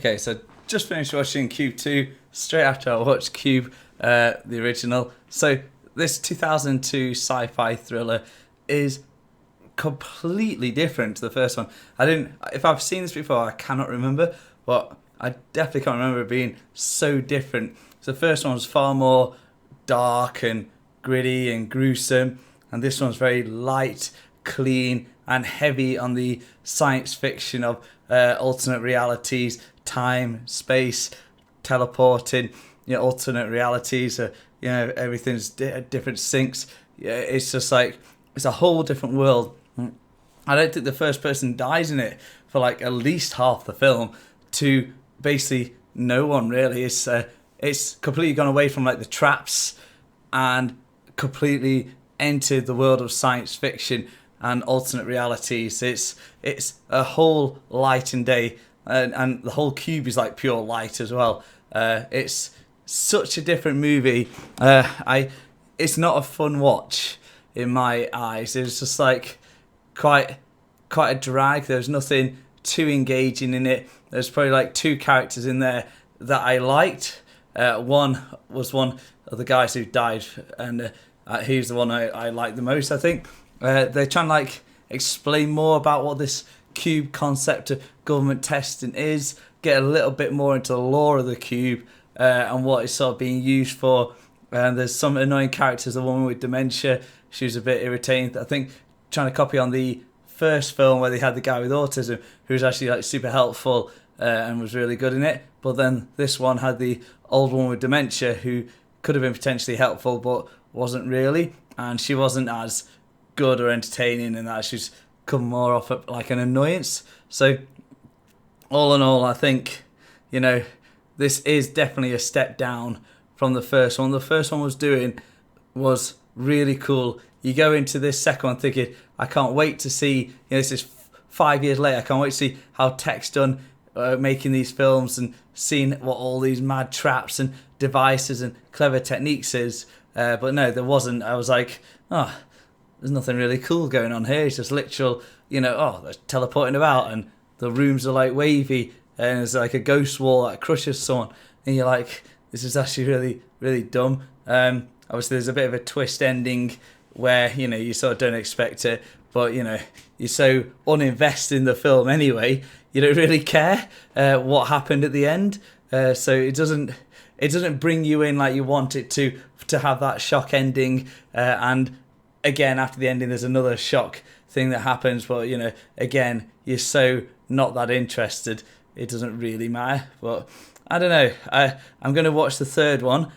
Okay, so just finished watching Cube 2 straight after I watched Cube, the original. So this 2002 sci-fi thriller is completely different to the first one. If I've seen this before, I cannot remember, but I definitely can't remember it being so different. So the first one was far more dark and gritty and gruesome, and this one's very light, clean, and heavy on the science fiction of alternate realities, time, space, teleporting, alternate realities. Everything's different syncs. It's just like it's a whole different world. I don't think the first person dies in it for like at least half the film to basically no one really. It's completely gone away from like the traps and completely entered the world of science fiction and alternate realities. It's a whole light and day, and the whole cube is like pure light as well. It's such a different movie. It's not a fun watch in my eyes. It's just like quite a drag. There's nothing too engaging in it. There's probably like two characters in there that I liked. One was one of the guys who died, and he's the one I like the most, I think. They're trying to like explain more about what this cube concept of government testing is, get a little bit more into the lore of the cube and what it's sort of being used for. And there's some annoying characters. The woman with dementia, she was a bit irritating. I think trying to copy on the first film where they had the guy with autism who was actually like super helpful and was really good in it. But then this one had the old woman with dementia who could have been potentially helpful but wasn't really, and she wasn't as good or entertaining, and that she's come more off like an annoyance. So all in all, I think this is definitely a step down from the first one. The first one was really cool. You go into this second one thinking, I can't wait to see, this is 5 years later, I can't wait to see how tech's done making these films and seeing what all these mad traps and devices and clever techniques is. But no, there wasn't. I was like, there's nothing really cool going on here. It's just literal, they're teleporting about and the rooms are like wavy and there's like a ghost wall that crushes someone. And you're like, this is actually really, really dumb. Obviously, there's a bit of a twist ending where, you sort of don't expect it. But, you're so uninvested in the film anyway, you don't really care what happened at the end. So it doesn't bring you in like you want it to have that shock ending. And again, after the ending, there's another shock thing that happens. But, again, you're so not that interested. It doesn't really matter. But I don't know. I'm going to watch the third one,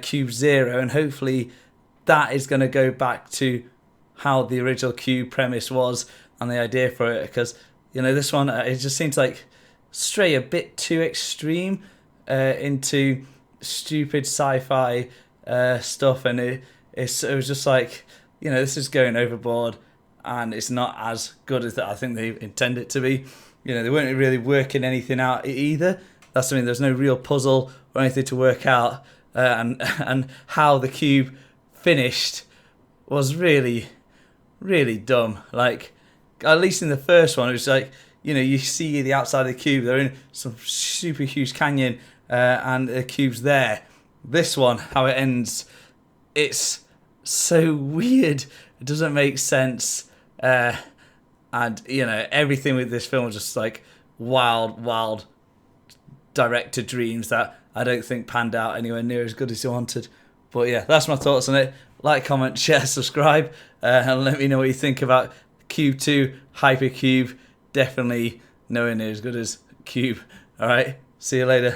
Cube Zero, and hopefully that is going to go back to how the original Cube premise was and the idea for it. Because, this one, it just seems like stray a bit too extreme into stupid sci-fi stuff. And it was just like, this is going overboard and it's not as good as I think they intend it to be. They weren't really working anything out either. That's something, there's no real puzzle or anything to work out. And how the cube finished was really, really dumb. Like, at least in the first one, it was like, you see the outside of the cube, they're in some super huge canyon and the cube's there. This one, how it ends, it's so weird. It doesn't make sense. And, everything with this film was just like wild director dreams that I don't think panned out anywhere near as good as you wanted. But yeah, that's my thoughts on it. Like, comment, share, subscribe, and let me know what you think about Cube 2, HyperCube. Definitely nowhere near as good as Cube. Alright, see you later.